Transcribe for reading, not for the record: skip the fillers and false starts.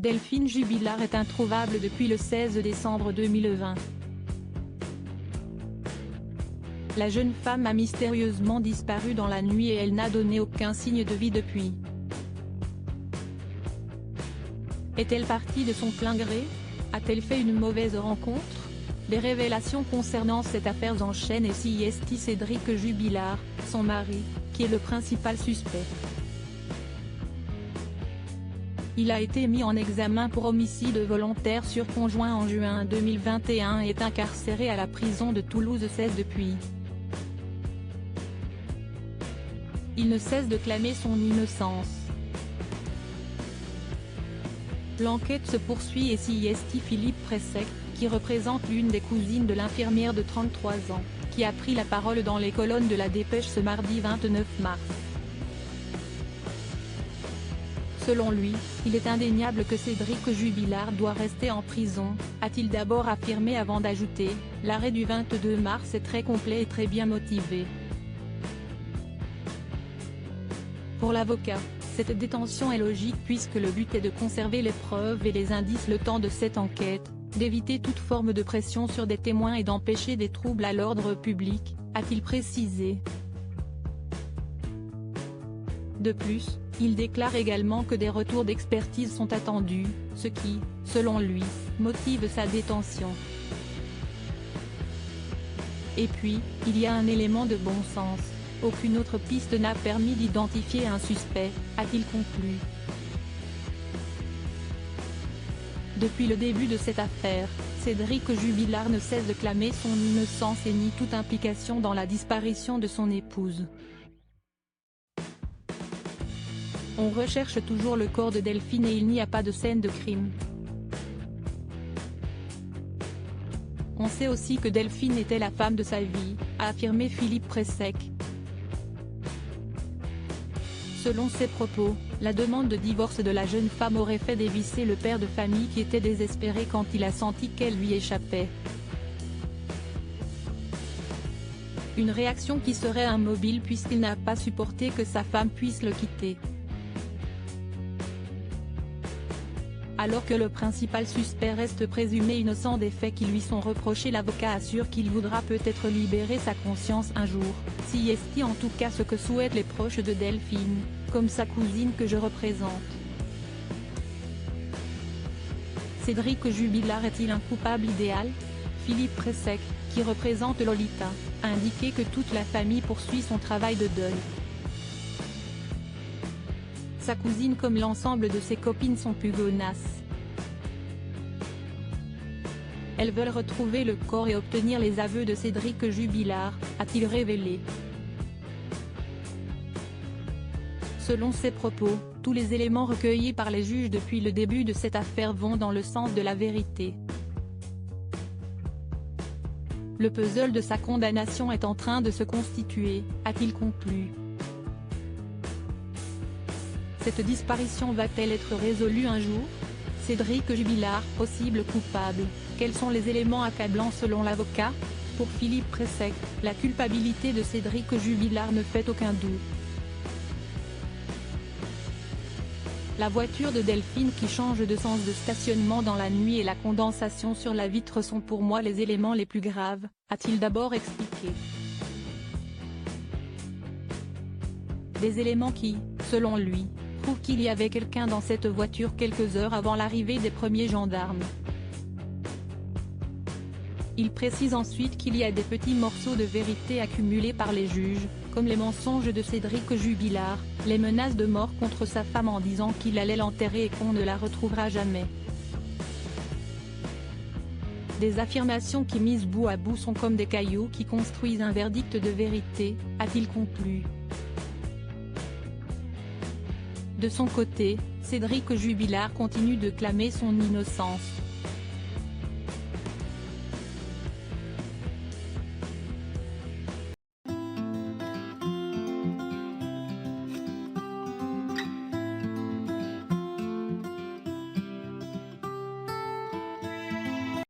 Delphine Jubilard est introuvable depuis le 16 décembre 2020. La jeune femme a mystérieusement disparu dans la nuit et elle n'a donné aucun signe de vie depuis. Est-elle partie de son plein gré? A-t-elle fait une mauvaise rencontre? Les révélations concernant cette affaire s'enchaînent et c'est Cédric Jubilard, son mari, qui est le principal suspect. Il a été mis en examen pour homicide volontaire sur conjoint en juin 2021 et est incarcéré à la prison de Toulouse 16 depuis. Il ne cesse de clamer son innocence. L'enquête se poursuit et c'est Philippe Pressec, qui représente l'une des cousines de l'infirmière de 33 ans, qui a pris la parole dans les colonnes de La Dépêche ce mardi 29 mars. Selon lui, il est indéniable que Cédric Jubilard doit rester en prison, a-t-il d'abord affirmé avant d'ajouter « L'arrêt du 22 mars est très complet et très bien motivé ». Pour l'avocat, cette détention est logique puisque le but est de conserver les preuves et les indices le temps de cette enquête, d'éviter toute forme de pression sur des témoins et d'empêcher des troubles à l'ordre public, a-t-il précisé. De plus, il déclare également que des retours d'expertise sont attendus, ce qui, selon lui, motive sa détention. Et puis, il y a un élément de bon sens, aucune autre piste n'a permis d'identifier un suspect, a-t-il conclu. Depuis le début de cette affaire, Cédric Jubilard ne cesse de clamer son innocence et nie toute implication dans la disparition de son épouse. On recherche toujours le corps de Delphine et il n'y a pas de scène de crime. On sait aussi que Delphine était la femme de sa vie, a affirmé Philippe Pressec. Selon ses propos, la demande de divorce de la jeune femme aurait fait dévisser le père de famille qui était désespéré quand il a senti qu'elle lui échappait. Une réaction qui serait immobile puisqu'il n'a pas supporté que sa femme puisse le quitter. Alors que le principal suspect reste présumé innocent des faits qui lui sont reprochés, l'avocat assure qu'il voudra peut-être libérer sa conscience un jour, c'est en tout cas ce que souhaitent les proches de Delphine, comme sa cousine que je représente. Cédric Jubilard est-il un coupable idéal? Philippe Pressec, qui représente Lolita, a indiqué que toute la famille poursuit son travail de deuil. Sa cousine comme l'ensemble de ses copines sont pugonaces. Elles veulent retrouver le corps et obtenir les aveux de Cédric Jubilard, a-t-il révélé. Selon ses propos, tous les éléments recueillis par les juges depuis le début de cette affaire vont dans le sens de la vérité. Le puzzle de sa condamnation est en train de se constituer, a-t-il conclu. Cette disparition va-t-elle être résolue un jour? Cédric Jubilard, possible coupable, quels sont les éléments accablants selon l'avocat? Pour Philippe Pressec, la culpabilité de Cédric Jubilard ne fait aucun doute. La voiture de Delphine qui change de sens de stationnement dans la nuit et la condensation sur la vitre sont pour moi les éléments les plus graves, a-t-il d'abord expliqué. Des éléments qui, selon lui, prouvent qu'il y avait quelqu'un dans cette voiture quelques heures avant l'arrivée des premiers gendarmes. Il précise ensuite qu'il y a des petits morceaux de vérité accumulés par les juges, comme les mensonges de Cédric Jubilard, les menaces de mort contre sa femme en disant qu'il allait l'enterrer et qu'on ne la retrouvera jamais. Des affirmations qui mises bout à bout sont comme des cailloux qui construisent un verdict de vérité, a-t-il conclu. De son côté, Cédric Jubilard continue de clamer son innocence.